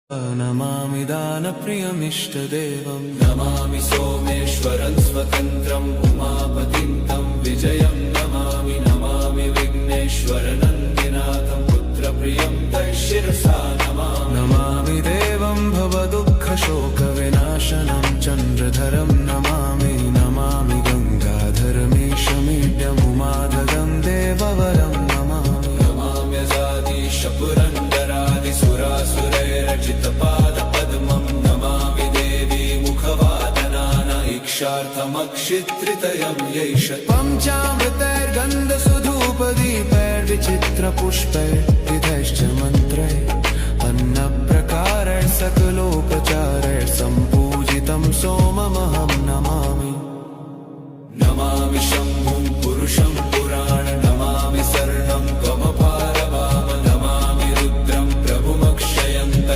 नमामि दानप्रियमिष्टदेवं नमामि सोमेश्वरं स्वतन्त्रम् उमापतिं तं विजयं नमामि नमामि विघ्नेश्वरनन्दिनाथं पुत्रप्रियं तैशिरसा नमामि नमामि देवं भवदुःखशोकविनाशनं चन्द्रधरं नमामि नमामि गङ्गाधरमीशमीड्यमुमाधगं देववरं नमामि नमाम्यजादिशपुरन्दरादिसुरासुरैरचितपादपद्मं नमामि देवी मुखवादनान इक्षार्थमक्षित्रितयं यैष पञ्चामृतैर्गन्धसुधूपदीपैर्विचित्रपुष्पैर्विधैश्च मन्त्रैः अन्नप्रकारैः सकलोपचारैः सम्पूजितं सोममहं नमामि नमामि शम्भुं पुरुषं पुराण नमामि शरणं त्वमपारवाम नमामि रुद्रं प्रभुमक्षयन्त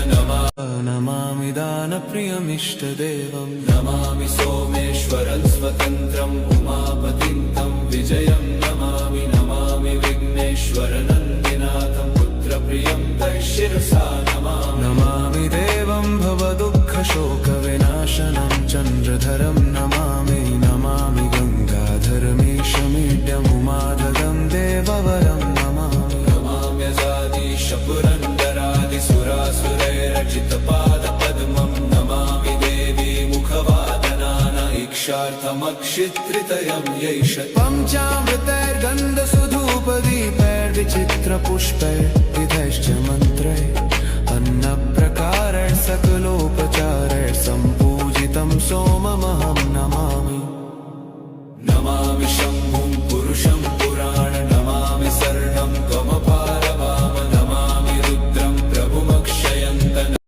नमामि दानप्रियमिष्टदेवं नमामि सोमेश्वरं स्वतन्त्रम् उमापतिं तं विजयं नमामि नमामि विघ्नेश्वरनन्दिनाथं पुत्रप्रियं तैशिरसा नमामि नमामि देवं भवदुःखशोकविनाशनं चन्द्रधरं नमामि नमामि गङ्गाधरमीशमीड्यमुमाधगं देववरं नमामि नमाम्यजादिशपुरन्दरादिसुरासुरैरचितपादपद्मं नमामि देवी मुखवादनान इक्षार्थमक्षित्रितयं यैष पञ्चामृतैर्गन्धसुधूपदीपैर्विचित्रपुष्पैर्विधैश्च मन्त्रैः